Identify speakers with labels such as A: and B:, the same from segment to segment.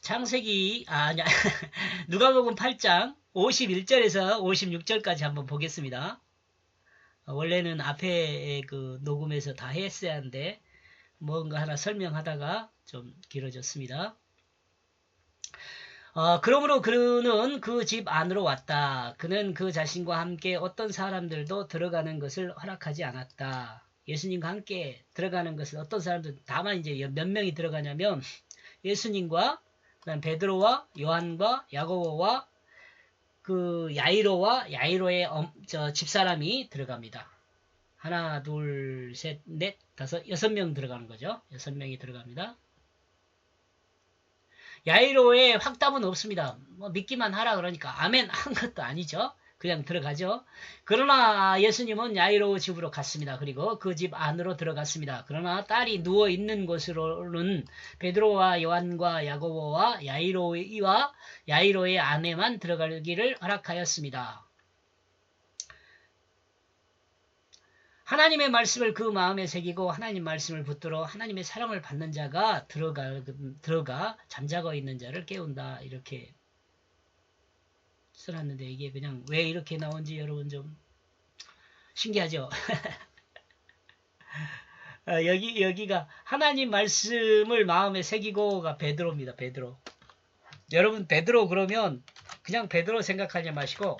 A: 창세기, 아니야. 누가복음 8장 51절에서 56절까지 한번 보겠습니다. 원래는 앞에 그 녹음에서 다 했어야 하는데, 뭔가 하나 설명하다가 좀 길어졌습니다. 그러므로 그는 그 집 안으로 왔다. 그는 그 자신과 함께 어떤 사람들도 들어가는 것을 허락하지 않았다. 예수님과 함께 들어가는 것을 어떤 사람들, 다만 이제 몇 명이 들어가냐면, 예수님과 그다음 베드로와 요한과 야고보와 그 야이로의 집사람이 들어갑니다. 하나, 둘, 셋, 넷, 다섯, 6명 들어가는 거죠. 6명이 들어갑니다. 야이로의 확답은 없습니다. 뭐 믿기만 하라 그러니까 아멘 한 것도 아니죠. 그냥 들어가죠. 그러나 예수님은 야이로 집으로 갔습니다. 그리고 그 집 안으로 들어갔습니다. 그러나 딸이 누워 있는 곳으로는 베드로와 요한과 야고보와 야이로의 아내만 들어가기를 허락하였습니다. 하나님의 말씀을 그 마음에 새기고 하나님 말씀을 붙들어 하나님의 사랑을 받는 자가 들어가 잠자고 있는 자를 깨운다. 이렇게 써놨는데 이게 그냥 왜 이렇게 나온지 여러분 좀 신기하죠? 여기가 하나님 말씀을 마음에 새기고가 베드로입니다. 베드로. 여러분 베드로 그러면 그냥 베드로 생각하지 마시고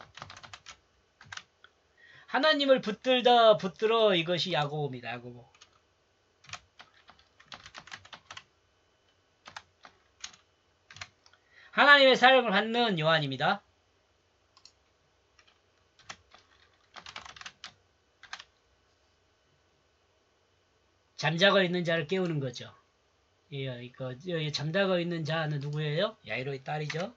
A: 하나님을 붙들어 이것이 야고보입니다. 야고보. 하나님의 사랑을 받는 요한입니다. 잠자고 있는 자를 깨우는 거죠. 잠자고 있는 자는 누구예요? 야이로의 딸이죠.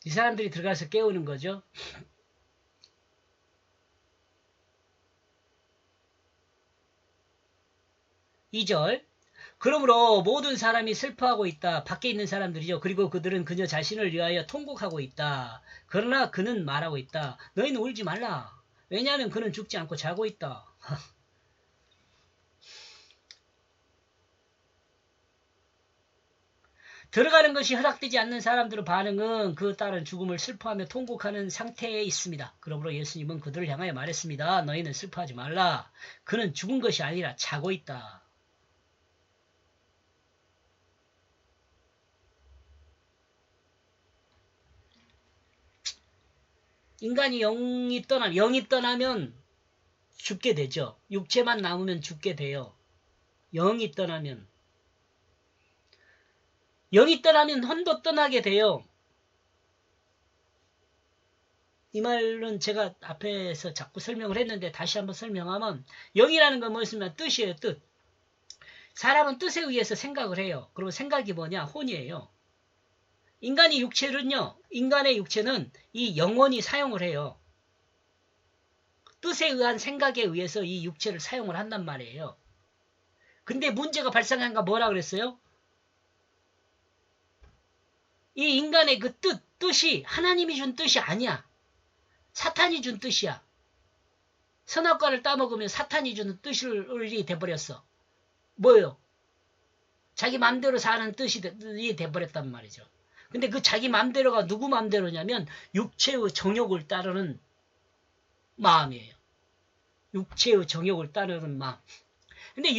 A: 이 사람들이 들어가서 깨우는 거죠. 2절. 그러므로 모든 사람이 슬퍼하고 있다. 밖에 있는 사람들이죠. 그리고 그들은 그녀 자신을 위하여 통곡하고 있다. 그러나 그는 말하고 있다. 너희는 울지 말라. 왜냐하면 그는 죽지 않고 자고 있다. 들어가는 것이 허락되지 않는 사람들의 반응은 그 딸은 죽음을 슬퍼하며 통곡하는 상태에 있습니다. 그러므로 예수님은 그들을 향하여 말했습니다. 너희는 슬퍼하지 말라. 그는 죽은 것이 아니라 자고 있다. 인간이 영이 떠나면 죽게 되죠. 육체만 남으면 죽게 돼요. 영이 떠나면 혼도 떠나게 돼요. 이 말은 제가 앞에서 자꾸 설명을 했는데 다시 한번 설명하면 영이라는 건 무엇이냐면 뜻이에요. 뜻. 사람은 뜻에 의해서 생각을 해요. 그리고 생각이 뭐냐? 혼이에요. 인간의 육체는 이 영혼이 사용을 해요. 뜻에 의한 생각에 의해서 이 육체를 사용을 한단 말이에요. 근데 문제가 발생한 거 뭐라 그랬어요? 이 인간의 그 뜻이 하나님이 준 뜻이 아니야. 사탄이 준 뜻이야. 선악과를 따먹으면 사탄이 주는 뜻이 돼버렸어. 뭐예요? 자기 맘대로 사는 뜻이 돼버렸단 말이죠. 근데 그 자기 맘대로가 누구 맘대로냐면 육체의 정욕을 따르는 마음이에요. 육체의 정욕을 따르는 마음. 근데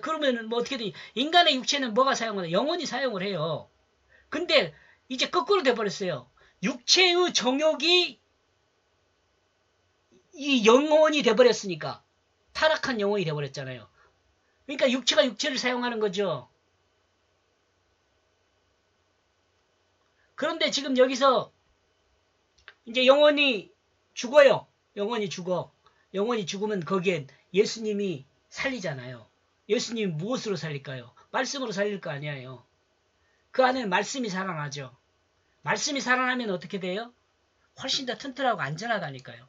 A: 그러면 뭐 어떻게 되니? 인간의 육체는 뭐가 사용하냐? 영혼이 사용을 해요. 근데 이제 거꾸로 돼버렸어요. 육체의 정욕이 이 영혼이 돼버렸으니까 타락한 영혼이 돼버렸잖아요. 그러니까 육체가 육체를 사용하는 거죠. 그런데 지금 여기서 이제 영혼이 죽어요. 영혼이 죽어. 영혼이 죽으면 거기에 예수님이 살리잖아요. 예수님이 무엇으로 살릴까요? 말씀으로 살릴 거 아니에요. 그 안에 말씀이 살아나죠. 말씀이 살아나면 어떻게 돼요? 훨씬 더 튼튼하고 안전하다니까요.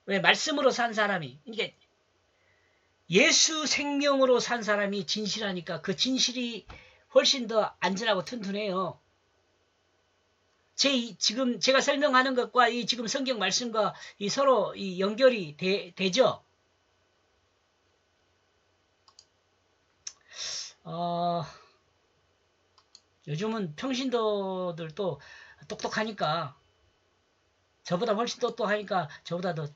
A: 왜? 말씀으로 산 사람이, 이게 예수 생명으로 산 사람이 진실하니까 그 진실이 훨씬 더 안전하고 튼튼해요. 지금 제가 설명하는 것과 이 지금 성경 말씀과 이 서로 이 연결이 되죠? 요즘은 평신도들도 똑똑하니까, 저보다 훨씬 똑똑하니까 저보다 더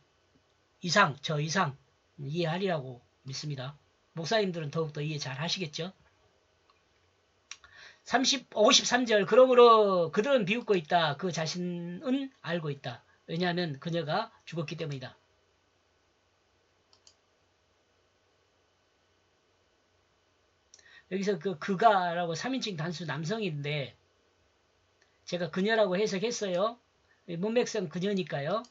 A: 저 이상 이해하리라고 믿습니다. 목사님들은 더욱더 이해 잘 하시겠죠? 53절, 그러므로 그들은 비웃고 있다. 그 자신은 알고 있다. 왜냐하면 그녀가 죽었기 때문이다. 여기서 그가라고 3인칭 단수 남성인데 제가 그녀라고 해석했어요. 문맥상 그녀니까요.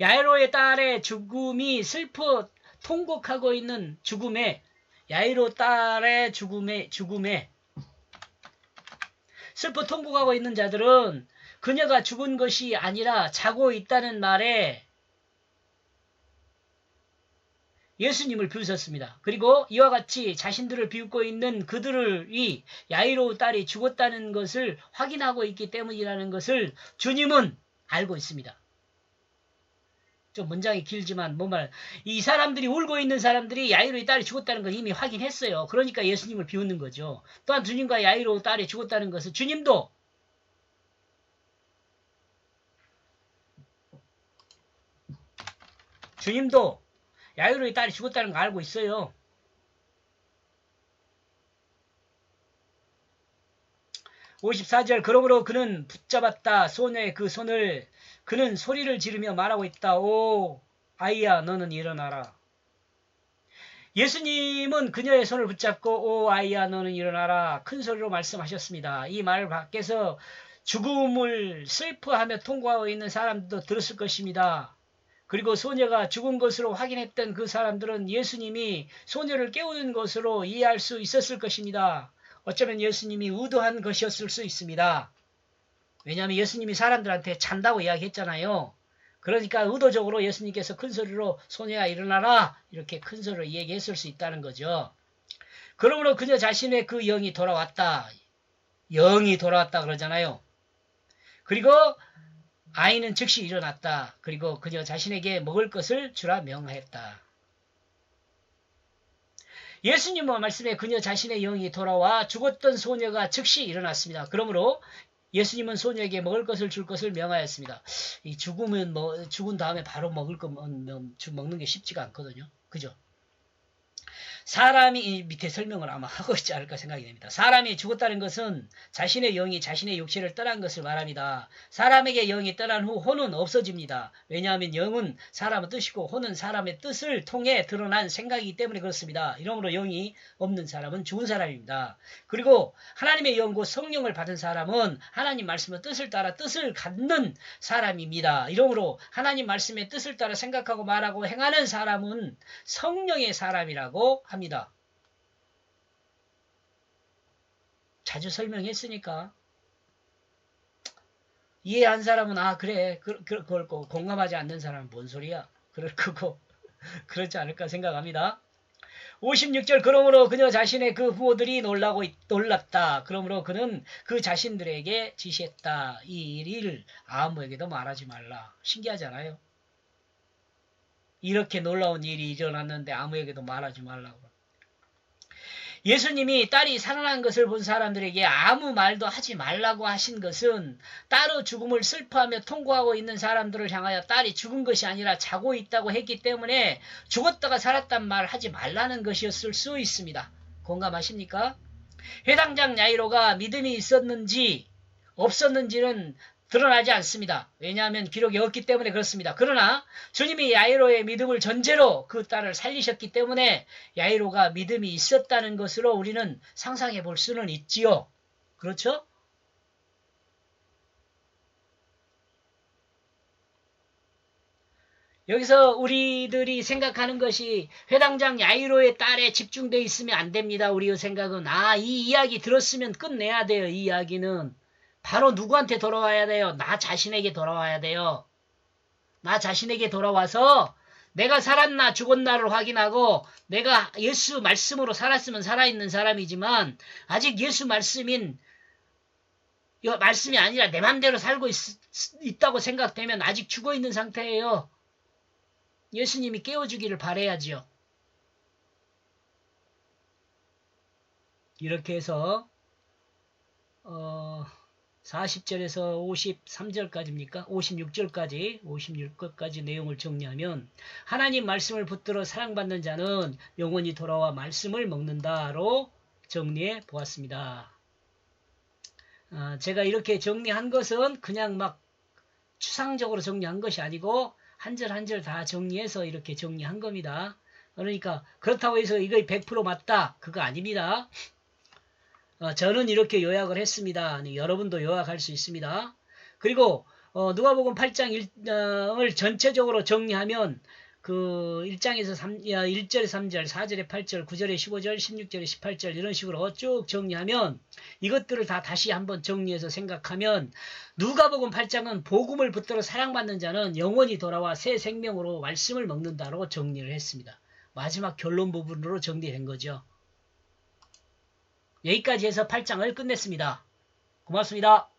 A: 야이로의 딸의 죽음이 슬퍼 통곡하고 있는 죽음에, 야이로 딸의 죽음에 슬퍼 통곡하고 있는 자들은 그녀가 죽은 것이 아니라 자고 있다는 말에 예수님을 비웃었습니다. 그리고 이와 같이 자신들을 비웃고 있는 그들이 야이로 딸이 죽었다는 것을 확인하고 있기 때문이라는 것을 주님은 알고 있습니다. 좀 문장이 길지만 이 사람들이, 울고 있는 사람들이 야이로의 딸이 죽었다는 걸 이미 확인했어요. 그러니까 예수님을 비웃는 거죠. 또한 주님과 야이로 딸이 죽었다는 것은 주님도 야이로의 딸이 죽었다는 걸 알고 있어요. (54절) 그러므로 그는 붙잡았다. 소녀의 그 손을. 그는 소리를 지르며 말하고 있다. 오 아이야, 너는 일어나라. 예수님은 그녀의 손을 붙잡고 오 아이야, 너는 일어나라 큰 소리로 말씀하셨습니다. 이 말 밖에서 죽음을 슬퍼하며 통과하고 있는 사람들도 들었을 것입니다. 그리고 소녀가 죽은 것으로 확인했던 그 사람들은 예수님이 소녀를 깨우는 것으로 이해할 수 있었을 것입니다. 어쩌면 예수님이 의도한 것이었을 수 있습니다. 왜냐하면 예수님이 사람들한테 잔다고 이야기했잖아요. 그러니까 의도적으로 예수님께서 큰 소리로 소녀야 일어나라 이렇게 큰 소리로 얘기했을 수 있다는 거죠. 그러므로 그녀 자신의 그 영이 돌아왔다. 영이 돌아왔다 그러잖아요. 그리고 아이는 즉시 일어났다. 그리고 그녀 자신에게 먹을 것을 주라 명하였다. 예수님의 말씀에 그녀 자신의 영이 돌아와 죽었던 소녀가 즉시 일어났습니다. 그러므로 예수님은 소녀에게 먹을 것을 줄 것을 명하였습니다. 이 죽은 다음에 바로 먹을 거 먹는 게 쉽지가 않거든요. 그죠? 사람이 밑에 설명을 아마 하고 있지 않을까 생각이 됩니다. 사람이 죽었다는 것은 자신의 영이 자신의 육체를 떠난 것을 말합니다. 사람에게 영이 떠난 후 혼은 없어집니다. 왜냐하면 영은 사람의 뜻이고 혼은 사람의 뜻을 통해 드러난 생각이기 때문에 그렇습니다. 이러므로 영이 없는 사람은 죽은 사람입니다. 그리고 하나님의 영 곧 성령을 받은 사람은 하나님 말씀의 뜻을 따라 뜻을 갖는 사람입니다. 이러므로 하나님 말씀의 뜻을 따라 생각하고 말하고 행하는 사람은 성령의 사람이라고 합니다. 자주 설명했으니까 이해한 사람은 그래 그걸 공감하지 않는 사람은 뭔 소리야 그럴 거고 그렇지 않을까 생각합니다. 56절 그러므로 그녀 자신의 그 부모들이 놀랐다. 그러므로 그는 그 자신들에게 지시했다. 이 일을 아무에게도 말하지 말라. 신기하잖아요. 이렇게 놀라운 일이 일어났는데 아무에게도 말하지 말라고. 예수님이 딸이 살아난 것을 본 사람들에게 아무 말도 하지 말라고 하신 것은 딸의 죽음을 슬퍼하며 통고하고 있는 사람들을 향하여 딸이 죽은 것이 아니라 자고 있다고 했기 때문에 죽었다가 살았단 말 하지 말라는 것이었을 수 있습니다. 공감하십니까? 회당장 야이로가 믿음이 있었는지 없었는지는 드러나지 않습니다. 왜냐하면 기록이 없기 때문에 그렇습니다. 그러나 주님이 야이로의 믿음을 전제로 그 딸을 살리셨기 때문에 야이로가 믿음이 있었다는 것으로 우리는 상상해 볼 수는 있지요. 그렇죠? 여기서 우리들이 생각하는 것이 회당장 야이로의 딸에 집중되어 있으면 안 됩니다. 우리의 생각은 이 이야기 들었으면 끝내야 돼요. 이 이야기는. 바로 누구한테 돌아와야 돼요? 나 자신에게 돌아와야 돼요. 나 자신에게 돌아와서 내가 살았나 죽었나를 확인하고 내가 예수 말씀으로 살았으면 살아있는 사람이지만 아직 예수 말씀이 아니라 내 맘대로 살고 있다고 생각되면 아직 죽어있는 상태예요. 예수님이 깨워주기를 바라야지요. 이렇게 해서 40절에서 53절까지입니까? 56절까지 내용을 정리하면 하나님 말씀을 붙들어 사랑받는 자는 영원히 돌아와 말씀을 먹는다로 정리해 보았습니다. 제가 이렇게 정리한 것은 그냥 막 추상적으로 정리한 것이 아니고 한 절 한 절 다 정리해서 이렇게 정리한 겁니다. 그러니까 그렇다고 해서 이거 100% 맞다 그거 아닙니다. 저는 이렇게 요약을 했습니다. 여러분도 요약할 수 있습니다. 그리고 누가복음 8장 1을 전체적으로 정리하면 그 1장에서 1절에 3절, 4절에 8절, 9절에 15절, 16절에 18절 이런 식으로 쭉 정리하면 이것들을 다시 한번 정리해서 생각하면 누가복음 8장은 복음을 붙들어 사랑받는 자는 영원히 돌아와 새 생명으로 말씀을 먹는다로 정리를 했습니다. 마지막 결론 부분으로 정리된 거죠. 여기까지 해서 8장을 끝냈습니다. 고맙습니다.